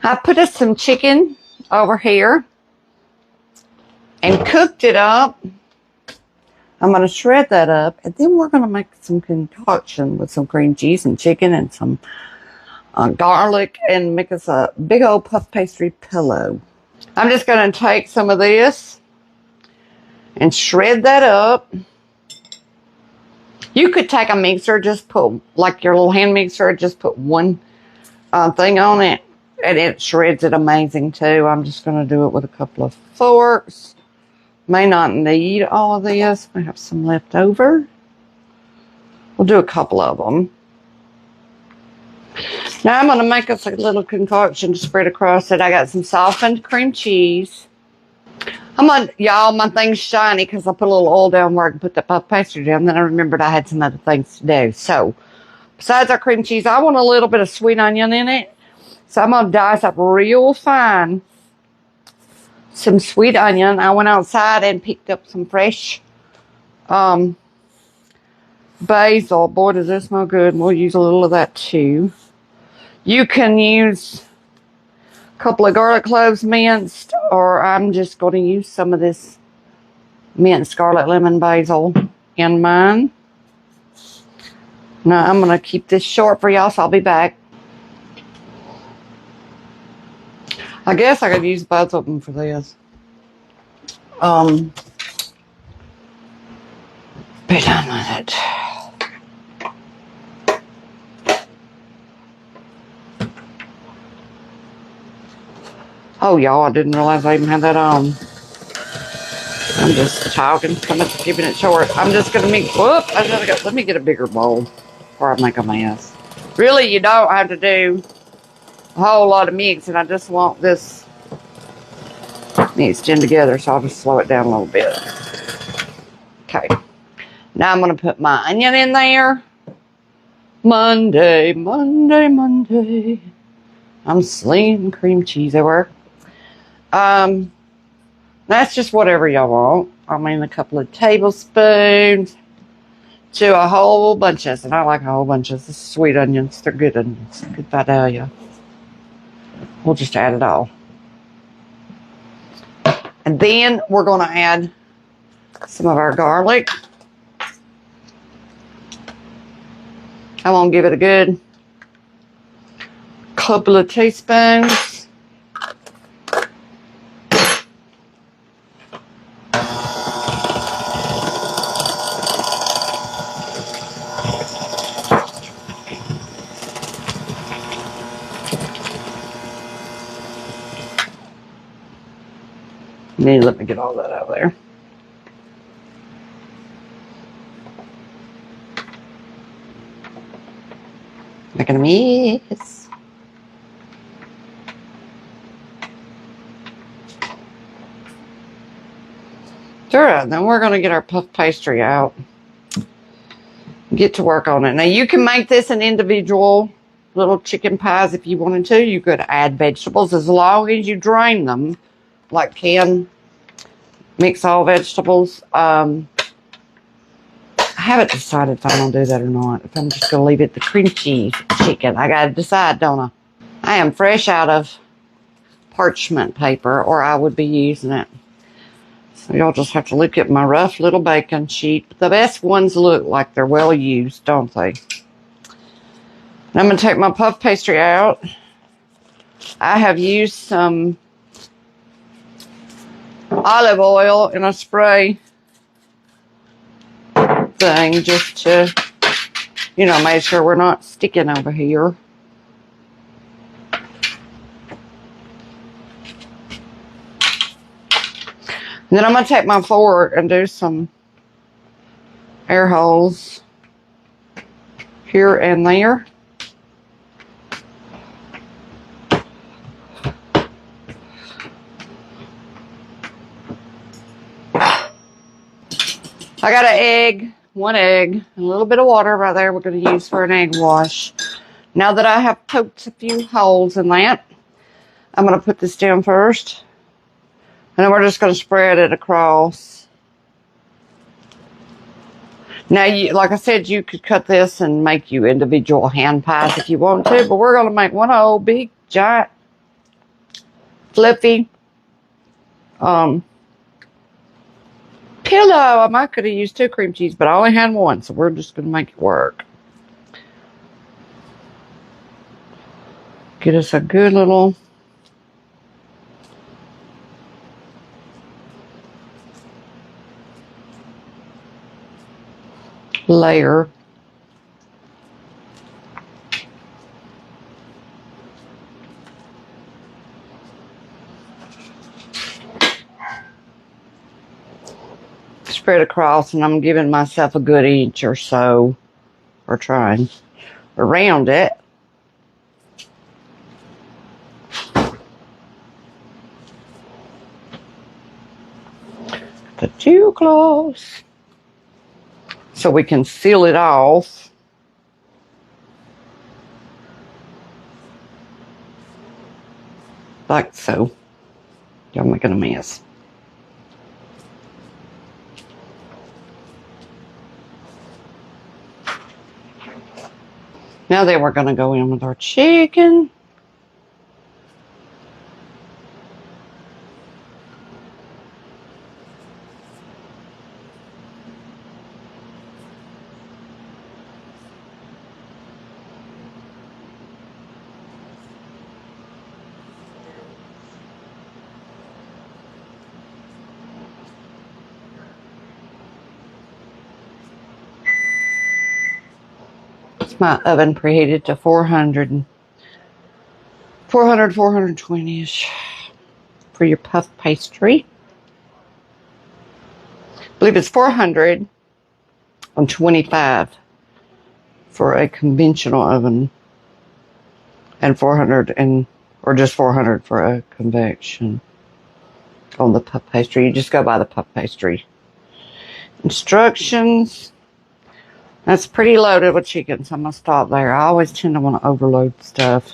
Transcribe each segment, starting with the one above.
I put us some chicken over here and cooked it up. I'm going to shred that up, and then we're going to make some concoction with some cream cheese and chicken and some garlic and make us a big old puff pastry pillow. I'm just going to take some of this and shred that up. You could take a mixer, just put like your little hand mixer, just put one thing on it, and it shreds it amazing too. I'm just going to do it with a couple of forks. May not need all of this. I have some left over. We'll do a couple of them. Now I'm going to make us a little concoction to spread across it. I got some softened cream cheese. Y'all, my thing's shiny because I put a little oil down where I can put the puff pastry down. Then I remembered I had some other things to do. So, besides our cream cheese, I want a little bit of sweet onion in it. So I'm going to dice up real fine some sweet onion. I went outside and picked up some fresh basil. Boy, does this smell good. We'll use a little of that too. You can use a couple of garlic cloves minced, or I'm just going to use some of this minced scarlet lemon basil in mine. Now I'm going to keep this short for y'all, so I'll be back. I guess I could use both of them for this. Be done with it. Oh, y'all, I didn't realize I even had that on. I'm just talking, keeping it short. I'm just going to make, let me get a bigger bowl before I make a mess. Really, you don't have to do a whole lot of mix, and I just want this mixed in together, so I'll just slow it down a little bit. Okay. Now I'm going to put my onion in there. Monday. I'm slinging cream cheese everywhere. That's just whatever y'all want. I mean, a couple of tablespoons to a whole bunch of this. And I like a whole bunch of this. Sweet onions. They're good onions. Good Vidalia. We'll just add it all. And then we're going to add some of our garlic. I'm going to give it a good couple of teaspoons. Let me get all that out of there. Making a mess. Sure, then we're going to get our puff pastry out. Get to work on it. Now you can make this an individual little chicken pies if you wanted to. You could add vegetables as long as you drain them. Like can mix all vegetables. I haven't decided if I'm going to do that or not. If I'm just going to leave it the cream cheese chicken. I got to decide, don't I? I am fresh out of parchment paper, or I would be using it. So y'all just have to look at my rough little baking sheet. The best ones look like they're well used, don't they? And I'm going to take my puff pastry out. I have used some olive oil in a spray thing just to, make sure we're not sticking over here. And then I'm going to take my fork and do some air holes here and there. I got an egg, one egg, and a little bit of water right there we're going to use for an egg wash. Now that I have poked a few holes in that, I'm going to put this down first. And then we're just going to spread it across. Now, like I said, you could cut this and make you individual hand pies if you want to. But we're going to make one whole big, giant fluffy pillow. I might could have used 2 cream cheese, but I only had 1, so we're just gonna make it work. Get us a good little layer. Spread across, and I'm giving myself a good inch or so, or trying around it. The 2 cloves, so we can seal it off. Like so. Y'all making a mess. Now then we're going to go in with our chicken. My oven preheated to 420-ish for your puff pastry. I believe it's 425 for a conventional oven, and 400 or just 400 for a convection on the puff pastry. You just go by the puff pastry instructions. That's pretty loaded with chicken, so I'm going to stop there. I always tend to want to overload stuff.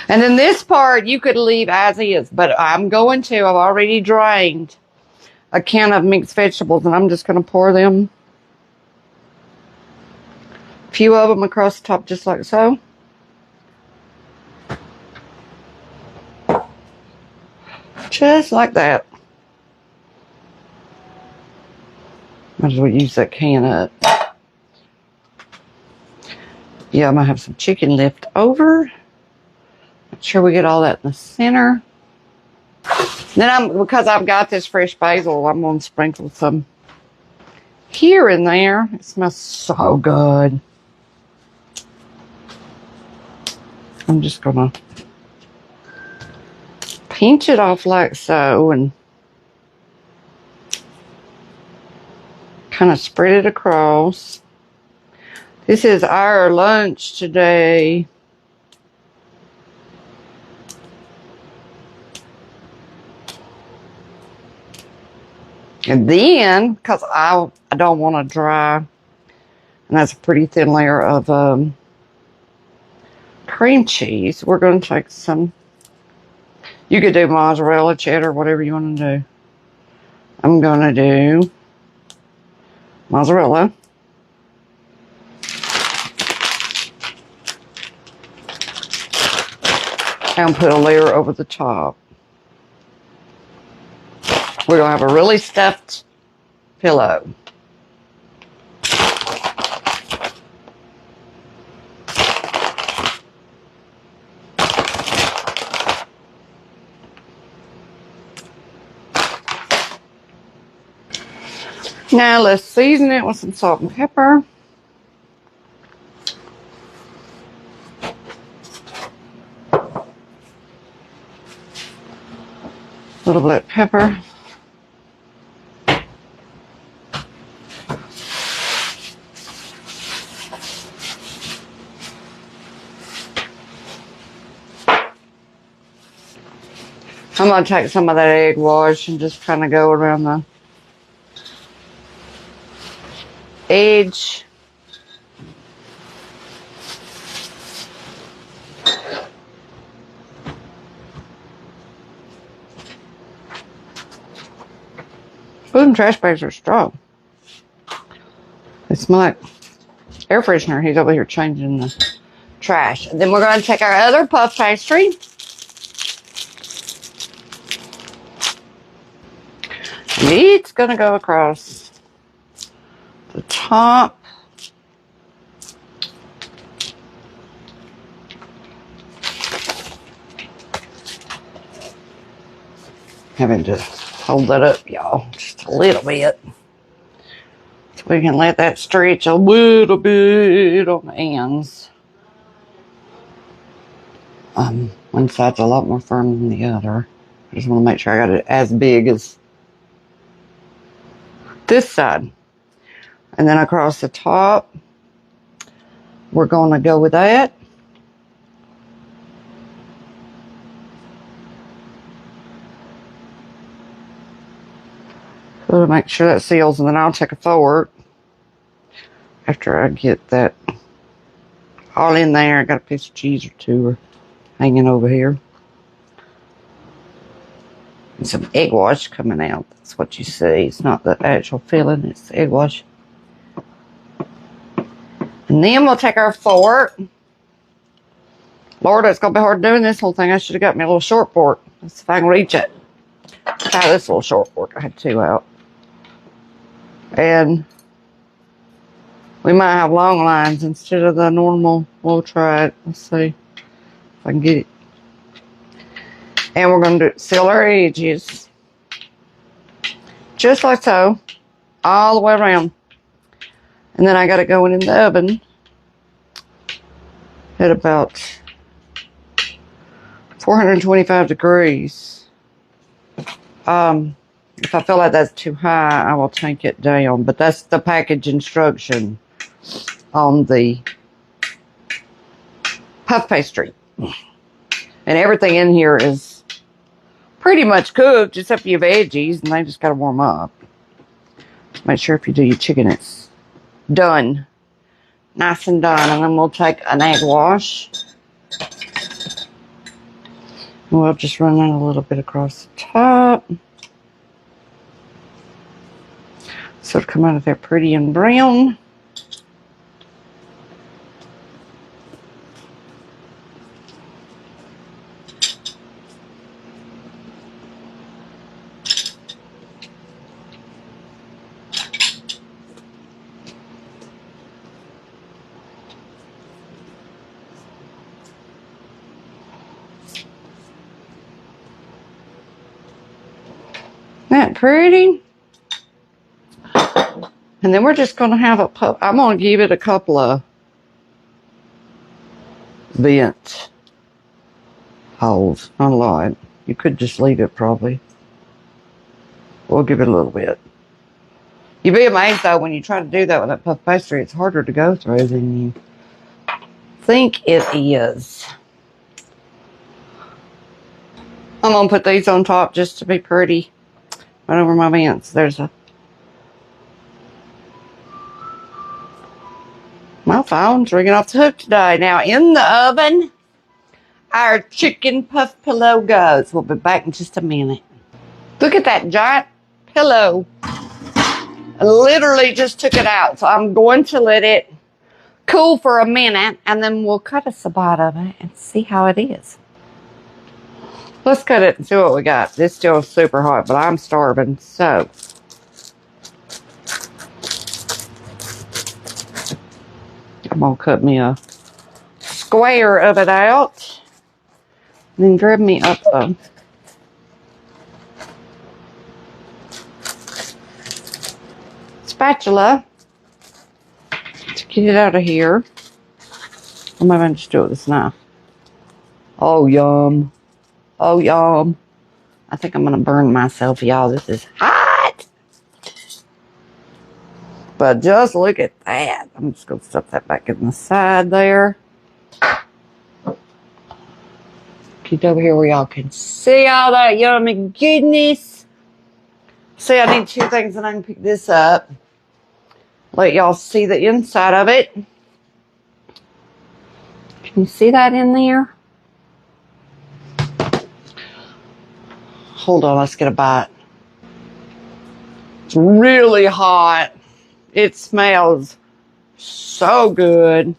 And then this part you could leave as is, but I'm going to. I've already drained a can of mixed vegetables, and I'm just going to pour them, a few of them across the top just like so. Just like that. Might as well use that can up. Yeah, I'm going to have some chicken left over. Make sure we get all that in the center. Then because I've got this fresh basil, I'm going to sprinkle some here and there. It smells so good. I'm just going to pinch it off like so and kind of spread it across. This is our lunch today. And then, because I don't want to dry, and that's a pretty thin layer of cream cheese, we're going to take some, you could do mozzarella, cheddar, whatever you want to do. I'm going to do mozzarella. And put a layer over the top. We're going to have a really stuffed pillow. Now let's season it with some salt and pepper. A little black pepper. I'm going to take some of that egg wash and just kind of go around the edge. Food and trash bags are strong. They smell like air freshener. He's over here changing the trash. And then we're going to take our other puff pastry. And it's going to go across the top. Having to hold that up, y'all, just a little bit. So we can let that stretch a little bit on the ends. One side's a lot more firm than the other. I just want to make sure I got it as big as this side. And then across the top, we're going to go with that. So to make sure that seals, and then I'll take a fork after I get that all in there. I got a piece of cheese or two hanging over here. And some egg wash coming out. That's what you see. It's not the actual filling, it's the egg wash. And then we'll take our fork. Lord, it's going to be hard doing this whole thing. I should have got me a little short fork. Let's see if I can reach it. Try this little short fork. I had two out. And we might have long lines instead of the normal. We'll try it. Let's see if I can get it. And we're going to seal our edges. Just like so. All the way around. And then I got it going in the oven at about 425 degrees. If I feel like that's too high, I will take it down. But that's the package instruction on the puff pastry. And everything in here is pretty much cooked, except for your veggies, and they just got to warm up. Make sure if you do your chicken, it's done. Nice and done. And then we'll take an egg wash. And we'll just run that a little bit across the top. So it'll come out of there pretty and brown. Isn't that pretty? And then we're just going to have a puff. I'm going to give it a couple of vent holes. Not a lot. You could just leave it probably. We'll give it a little bit. You'd be amazed though when you try to do that with that puff pastry. It's harder to go through than you think it is. I'm going to put these on top just to be pretty. Right over my vents. There's a... My phone's ringing off the hook today. Now, in the oven, our chicken puff pillow goes. We'll be back in just a minute. Look at that giant pillow. I literally just took it out. So I'm going to let it cool for a minute, and then we'll cut us a bite of it and see how it is. Let's cut it and see what we got. This still super hot, but I'm starving, so... I'm going to cut me a square of it out. And then grab me up a spatula to get it out of here. Or maybe I'll just do it with this knife. Oh, yum. Oh, yum. I think I'm going to burn myself, y'all. This is hot. But just look at that. I'm just going to stuff that back in the side there. Get over here where y'all can see all that yummy goodness. See, I need two things and I can pick this up. Let y'all see the inside of it. Can you see that in there? Hold on, let's get a bite. It's really hot. It smells so good.